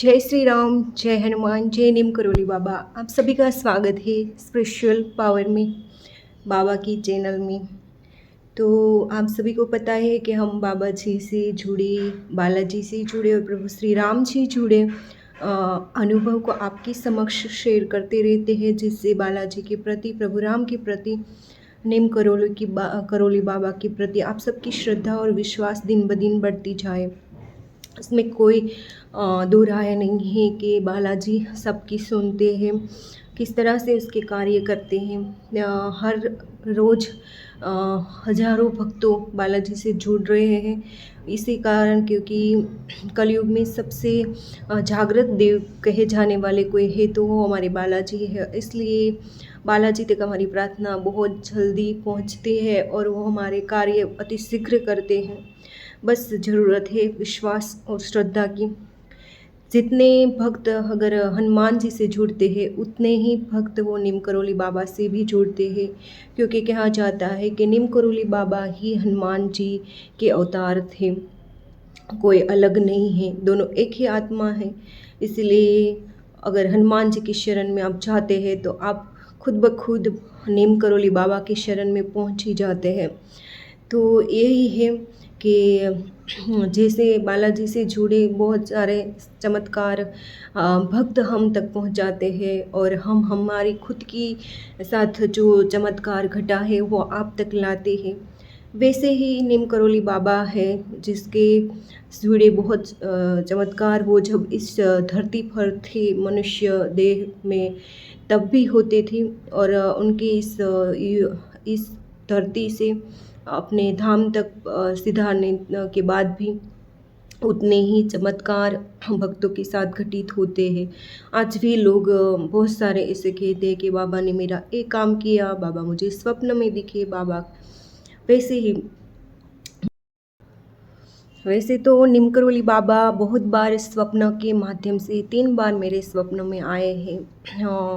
जय श्री राम, जय हनुमान, जय नीम करोली बाबा। आप सभी का स्वागत है स्पिरिचुअल पावर में, बाबा की चैनल में। तो आप सभी को पता है कि हम बाबा जी से जुड़े, बालाजी से जुड़े और प्रभु श्री राम जी जुड़े अनुभव को आपके समक्ष शेयर करते रहते हैं, जिससे बालाजी के प्रति, प्रभु राम के प्रति, नीम करोली बाबा के प्रति आप सबकी श्रद्धा और विश्वास दिन ब दिन बढ़ती जाए। इसमें कोई दो राय नहीं है कि बालाजी सबकी सुनते हैं, किस तरह से उसके कार्य करते हैं। हर रोज़ हजारों भक्तों बालाजी से जुड़ रहे हैं, इसी कारण क्योंकि कलयुग में सबसे जागृत देव कहे जाने वाले कोई है तो वो हमारे बालाजी है। इसलिए बालाजी तक हमारी प्रार्थना बहुत जल्दी पहुंचती है और वो हमारे कार्य अति शीघ्र करते हैं। बस ज़रूरत है विश्वास और श्रद्धा की। जितने भक्त अगर हनुमान जी से जुड़ते हैं, उतने ही भक्त वो नीम करोली बाबा से भी जुड़ते हैं, क्योंकि कहा जाता है कि नीम करोली बाबा ही हनुमान जी के अवतार थे, कोई अलग नहीं है, दोनों एक ही आत्मा है। इसलिए अगर हनुमान जी की शरण में आप जाते हैं तो आप खुद ब खुद नीम करोली बाबा की शरण में पहुंच ही जाते हैं। तो यही है कि जैसे बालाजी से जुड़े बहुत सारे चमत्कार भक्त हम तक पहुंचाते हैं, और हम हमारी खुद की साथ जो चमत्कार घटा है वो आप तक लाते हैं। वैसे ही नीम करोली बाबा है जिसके जुड़े बहुत चमत्कार वो जब इस धरती पर थे मनुष्य देह में तब भी होते थे, और उनके इस धरती से अपने धाम तक सिधारने के बाद भी उतने ही चमत्कार भक्तों के साथ घटित होते हैं। आज भी लोग बहुत सारे ऐसे कहते हैं कि बाबा ने मेरा एक काम किया, बाबा मुझे स्वप्न में दिखे, बाबा। वैसे तो नीम करोली बाबा बहुत बार स्वप्न के माध्यम से 3 बार मेरे स्वप्न में आए हैं।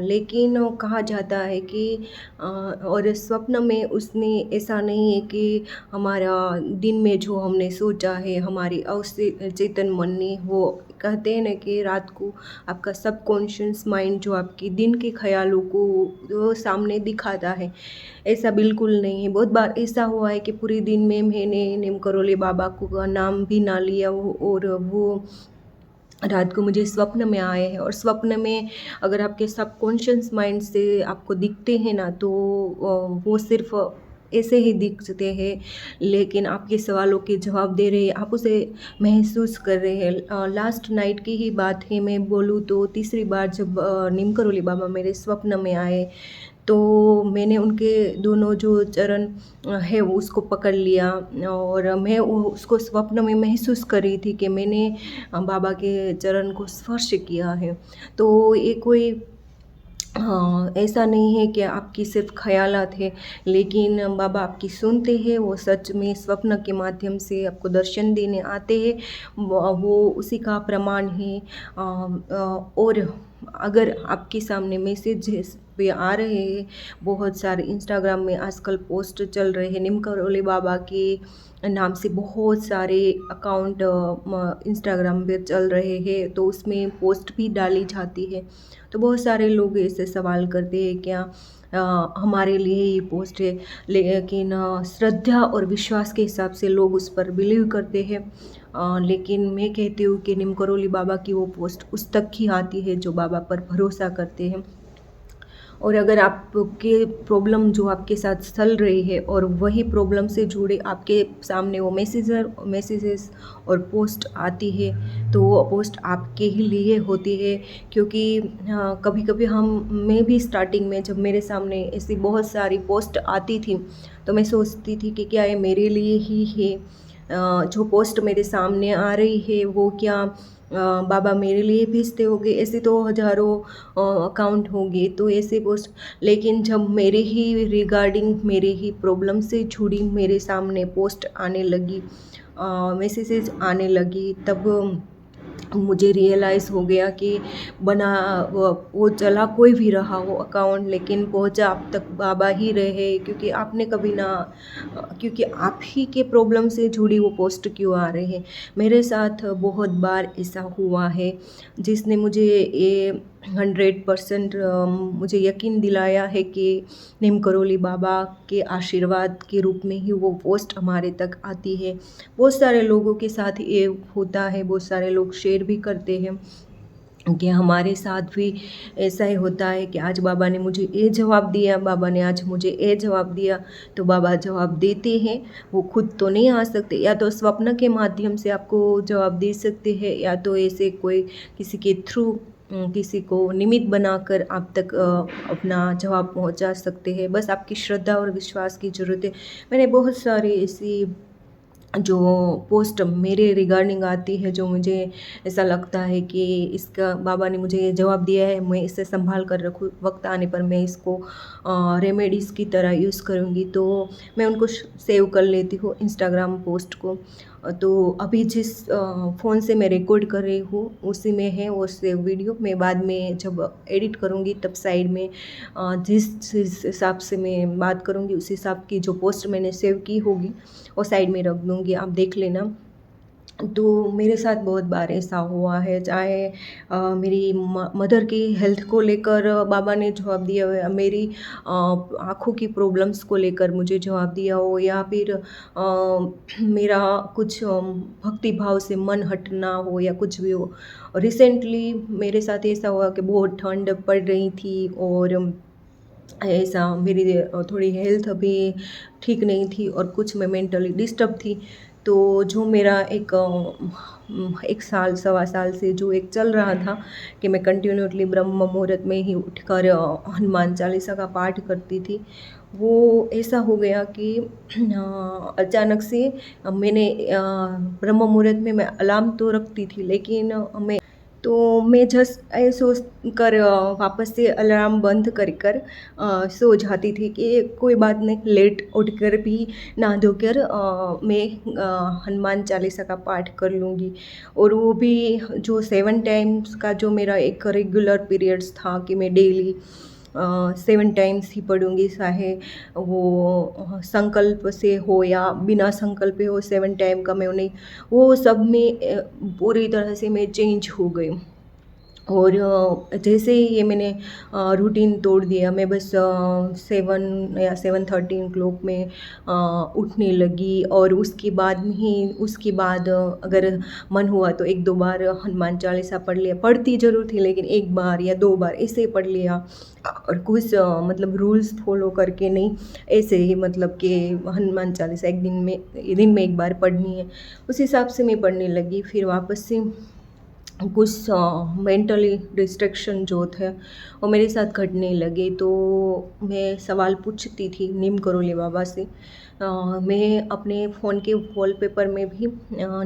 लेकिन कहा जाता है कि और स्वप्न में उसने ऐसा नहीं है कि हमारा दिन में जो हमने सोचा है हमारी अवचेतन मन ने, वो कहते हैं ना कि रात को आपका सबकॉन्शियस माइंड जो आपके दिन के ख्यालों को वो सामने दिखाता है, ऐसा बिल्कुल नहीं है। बहुत बार ऐसा हुआ है कि पूरे दिन में मैंने नीम करोली बाबा को का नाम भी ना लिया हो, और वो रात को मुझे स्वप्न में आए हैं। और स्वप्न में अगर आपके सबकॉन्शियस माइंड से आपको दिखते हैं ना, तो वो सिर्फ ऐसे ही दिखते हैं, लेकिन आपके सवालों के जवाब दे रहे हैं, आप उसे महसूस कर रहे हैं। लास्ट नाइट की ही बात है, मैं बोलूँ तो तीसरी बार जब नीम करोली बाबा मेरे स्वप्न में आए, तो मैंने उनके दोनों जो चरण है वो उसको पकड़ लिया, और मैं उसको स्वप्न में महसूस कर रही थी कि मैंने बाबा के चरण को स्पर्श किया है। तो ये कोई ऐसा नहीं है कि आपकी सिर्फ ख्यालात है, लेकिन बाबा आपकी सुनते हैं, वो सच में स्वप्न के माध्यम से आपको दर्शन देने आते हैं, वो उसी का प्रमाण है। और अगर आपके सामने मैसेज पे आ रहे हैं, बहुत सारे इंस्टाग्राम में आजकल पोस्ट चल रहे हैं, नीम करोली बाबा के नाम से बहुत सारे अकाउंट इंस्टाग्राम पे चल रहे हैं, तो उसमें पोस्ट भी डाली जाती है। तो बहुत सारे लोग ऐसे सवाल करते हैं क्या हमारे लिए ये पोस्ट है, लेकिन श्रद्धा और विश्वास के हिसाब से लोग उस पर बिलीव करते हैं। लेकिन मैं कहती हूँ कि नीम करोली बाबा की वो पोस्ट उस तक ही आती है जो बाबा पर भरोसा करते हैं। और अगर आपके प्रॉब्लम जो आपके साथ चल रही है और वही प्रॉब्लम से जुड़े आपके सामने वो मैसेजेस और पोस्ट आती है, तो वो पोस्ट आपके ही लिए होती है। क्योंकि कभी कभी मैं भी स्टार्टिंग में जब मेरे सामने ऐसी बहुत सारी पोस्ट आती थी, तो मैं सोचती थी कि क्या ये मेरे लिए ही है, जो पोस्ट मेरे सामने आ रही है वो क्या बाबा मेरे लिए भेजते होंगे। ऐसे तो हज़ारों अकाउंट होंगे, तो ऐसे पोस्ट, लेकिन जब मेरे ही रिगार्डिंग मेरे ही प्रॉब्लम से जुड़ी मेरे सामने पोस्ट आने लगी, मैसेजेस आने लगी, तब मुझे रियलाइज़ हो गया कि बना वो चला कोई भी रहा हो अकाउंट, लेकिन पहुंचा आप तक बाबा ही रहे, क्योंकि आपने कभी ना क्योंकि आप ही के प्रॉब्लम से जुड़ी वो पोस्ट क्यों आ रही है। मेरे साथ बहुत बार ऐसा हुआ है, जिसने मुझे ये 100% मुझे यकीन दिलाया है कि नीम करोली बाबा के आशीर्वाद के रूप में ही वो पोस्ट हमारे तक आती है। बहुत सारे लोगों के साथ ये होता है, बहुत सारे लोग शेयर भी करते हैं कि हमारे साथ भी ऐसा ही होता है कि आज बाबा ने मुझे ये जवाब दिया, बाबा ने आज मुझे ये जवाब दिया। तो बाबा जवाब देते हैं, वो खुद तो नहीं आ सकते, या तो स्वप्न के माध्यम से आपको जवाब दे सकते हैं, या तो ऐसे कोई किसी के थ्रू किसी को निमित्त बनाकर आप तक अपना जवाब पहुंचा सकते हैं। बस आपकी श्रद्धा और विश्वास की ज़रूरत है। मैंने बहुत सारी ऐसी जो पोस्ट मेरे रिगार्डिंग आती है, जो मुझे ऐसा लगता है कि इसका बाबा ने मुझे ये जवाब दिया है, मैं इसे संभाल कर रखूँ, वक्त आने पर मैं इसको रेमेडीज़ की तरह यूज़ करूँगी, तो मैं उनको सेव कर लेती हूँ इंस्टाग्राम पोस्ट को। तो अभी जिस फ़ोन से मैं रिकॉर्ड कर रही हूँ उसी में है वो सेव वीडियो। मैं बाद में जब एडिट करूँगी तब साइड में जिस हिसाब से मैं बात करूँगी उस हिसाब की जो पोस्ट मैंने सेव की होगी वो साइड में रख दूँगी, आप देख लेना। तो मेरे साथ बहुत बार ऐसा हुआ है, चाहे मेरी मदर की हेल्थ को लेकर बाबा ने जवाब दिया हो, या मेरी आँखों की प्रॉब्लम्स को लेकर मुझे जवाब दिया हो, या फिर मेरा कुछ भक्ति भाव से मन हटना हो, या कुछ भी हो। रिसेंटली मेरे साथ ऐसा हुआ कि बहुत ठंड पड़ रही थी, और ऐसा मेरी थोड़ी हेल्थ अभी ठीक नहीं थी, और कुछ मैं मेंटली डिस्टर्ब थी। तो जो मेरा एक साल सवा साल से जो एक चल रहा था कि मैं कंटिन्यूअसली ब्रह्म मुहूर्त में ही उठकर हनुमान चालीसा का पाठ करती थी, वो ऐसा हो गया कि अचानक से मैंने ब्रह्म मुहूर्त में मैं अलार्म तो रखती थी, लेकिन मैं जस्ट ऐसे सोच कर वापस से अलार्म बंद कर सो जाती थी कि कोई बात नहीं, लेट उठकर भी नहा धोकर मैं हनुमान चालीसा का पाठ कर लूँगी। और वो भी जो 7 टाइम्स का जो मेरा एक रेगुलर पीरियड्स था कि मैं डेली 7 टाइम्स ही पढ़ूँगी, चाहे वो संकल्प से हो या बिना संकल्प हो, 7 टाइम का मैं नहीं, वो सब में पूरी तरह से मैं चेंज हो गई। और जैसे ही ये मैंने रूटीन तोड़ दिया, मैं बस 7 या 7:30 क्लॉक में उठने लगी, और उसके बाद अगर मन हुआ तो 1-2 बार हनुमान चालीसा पढ़ लिया। पढ़ती ज़रूर थी, लेकिन 1 बार या 2 बार ऐसे ही पढ़ लिया, और कुछ मतलब रूल्स फॉलो करके नहीं, ऐसे ही मतलब कि हनुमान चालीसा एक दिन में 1 बार पढ़नी है, उस हिसाब से मैं पढ़ने लगी। फिर वापस से कुछ मेंटली डिस्ट्रैक्शन जो थे वो मेरे साथ घटने लगे, तो मैं सवाल पूछती थी नीम करोली बाबा से। मैं अपने फ़ोन के वॉलपेपर में भी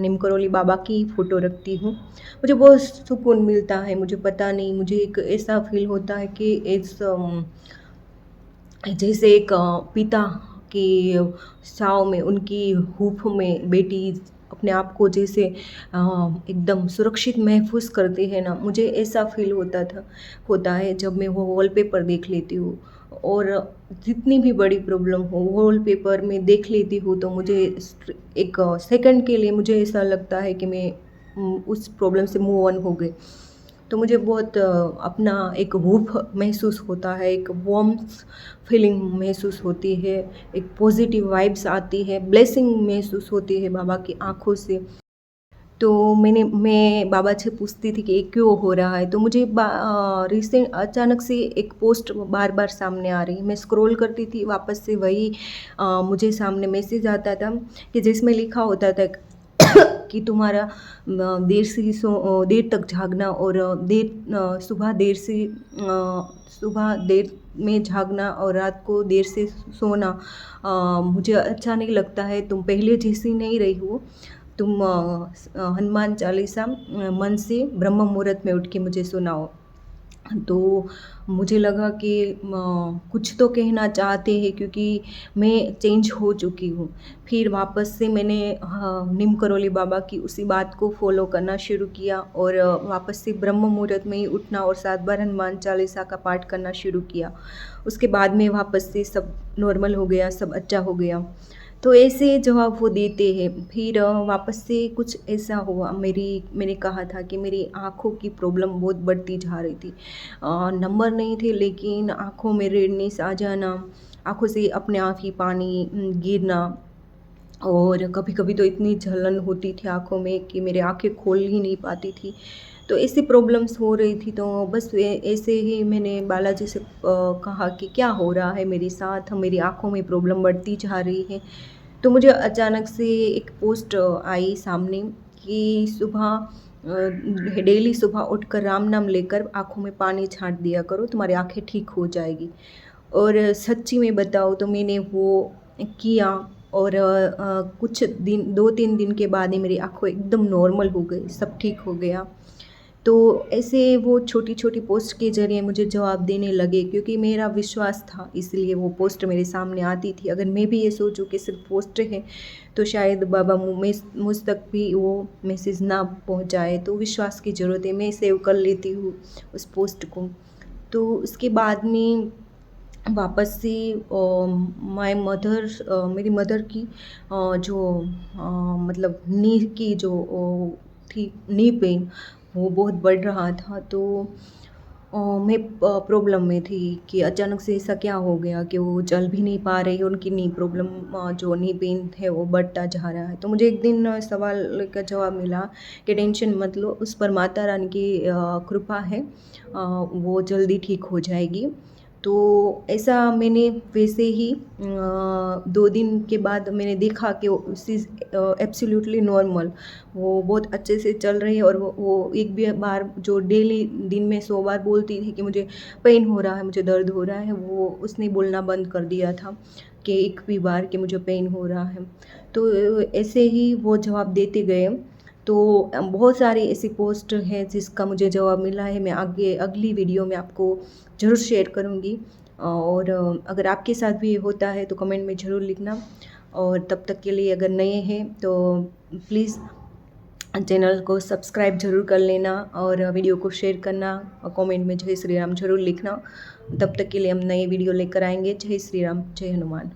नीम करोली बाबा की फ़ोटो रखती हूँ। मुझे बहुत सुकून मिलता है, मुझे पता नहीं, मुझे एक ऐसा फील होता है कि जैसे एक पिता की छाँव में, उनकी हूफ में बेटी अपने आप को जैसे एकदम सुरक्षित महसूस करती है ना, मुझे ऐसा फील होता है जब मैं वो वॉलपेपर देख लेती हूँ। और जितनी भी बड़ी प्रॉब्लम हो वॉलपेपर में देख लेती हूँ, तो मुझे एक सेकंड के लिए मुझे ऐसा लगता है कि मैं उस प्रॉब्लम से मूव ऑन हो गई। तो मुझे बहुत अपना एक हूफ महसूस होता है, एक वार्म्थ फीलिंग महसूस होती है, एक पॉजिटिव वाइब्स आती है, ब्लेसिंग महसूस होती है बाबा की आँखों से। तो मैं बाबा से पूछती थी कि ये क्यों हो रहा है, तो मुझे रिसेंट अचानक से एक पोस्ट बार बार सामने आ रही, मैं स्क्रॉल करती थी, वापस से वही मुझे सामने मैसेज आता था कि जिसमें लिखा होता था कि तुम्हारा देर तक जागना, और सुबह देर में जागना और रात को देर से सोना मुझे अच्छा नहीं लगता है, तुम पहले जैसी नहीं रही हो, तुम हनुमान चालीसा मन से ब्रह्म मुहूर्त में उठ के मुझे सुनाओ। तो मुझे लगा कि कुछ तो कहना चाहते हैं क्योंकि मैं चेंज हो चुकी हूँ। फिर वापस से मैंने नीम करोली बाबा की उसी बात को फ़ॉलो करना शुरू किया और वापस से ब्रह्म मुहूर्त में ही उठना और 7 बार हनुमान चालीसा का पाठ करना शुरू किया। उसके बाद में वापस से सब नॉर्मल हो गया, सब अच्छा हो गया। तो ऐसे जवाब वो देते हैं। फिर वापस से कुछ ऐसा हुआ, मैंने कहा था कि मेरी आँखों की प्रॉब्लम बहुत बढ़ती जा रही थी। नंबर नहीं थे लेकिन आँखों में रेडनेस आ जाना, आँखों से अपने आप ही पानी गिरना और कभी-कभी तो इतनी जलन होती थी आँखों में कि मेरी आँखें खोल ही नहीं पाती थी। तो ऐसी प्रॉब्लम्स हो रही थी तो बस ऐसे ही मैंने बालाजी से कहा कि क्या हो रहा है मेरे साथ? मेरी आँखों में प्रॉब्लम बढ़ती जा रही है। तो मुझे अचानक से एक पोस्ट आई सामने कि डेली सुबह उठकर राम नाम लेकर आँखों में पानी छाँट दिया करो, तुम्हारी आँखें ठीक हो जाएगी। और सच्ची में बताऊँ तो मैंने वो किया और कुछ दिन 2-3 दिन के बाद ही मेरी आँखें एकदम नॉर्मल हो गई, सब ठीक हो गया। तो ऐसे वो छोटी-छोटी पोस्ट के ज़रिए मुझे जवाब देने लगे क्योंकि मेरा विश्वास था इसलिए वो पोस्ट मेरे सामने आती थी। अगर मैं भी ये सोचूँ कि सिर्फ़ पोस्ट है तो शायद बाबा मुझ तक भी वो मैसेज ना पहुँचाए, तो विश्वास की ज़रूरत है। मैं सेव कर लेती हूँ उस पोस्ट को। तो उसके बाद में वापस से मेरी मदर की जो मतलब नी की जो थी नी पेन वो बहुत बढ़ रहा था तो मैं प्रॉब्लम में थी कि अचानक से ऐसा क्या हो गया कि वो चल भी नहीं पा रही, उनकी नी प्रॉब्लम जो नी पेन है वो बढ़ता जा रहा है। तो मुझे एक दिन सवाल का जवाब मिला कि टेंशन मत लो, उस पर माता रानी की कृपा है, वो जल्दी ठीक हो जाएगी। तो ऐसा मैंने वैसे ही 2 दिन के बाद मैंने देखा कि वो शी इज़ एब्सोल्यूटली नॉर्मल, वो बहुत अच्छे से चल रही है और वो एक भी बार जो डेली दिन में 100 बार बोलती थी कि मुझे पेन हो रहा है, मुझे दर्द हो रहा है, वो उसने बोलना बंद कर दिया था कि एक भी बार कि मुझे पेन हो रहा है। तो ऐसे ही वो जवाब देते गए। तो बहुत सारी ऐसी पोस्ट हैं जिसका मुझे जवाब मिला है, मैं आगे अगली वीडियो में आपको ज़रूर शेयर करूँगी। और अगर आपके साथ भी ये होता है तो कमेंट में ज़रूर लिखना और तब तक के लिए अगर नए हैं तो प्लीज़ चैनल को सब्सक्राइब ज़रूर कर लेना और वीडियो को शेयर करना और कमेंट में जय श्री राम ज़रूर लिखना। तब तक के लिए हम नई वीडियो लेकर आएँगे। जय श्री राम, जय हनुमान।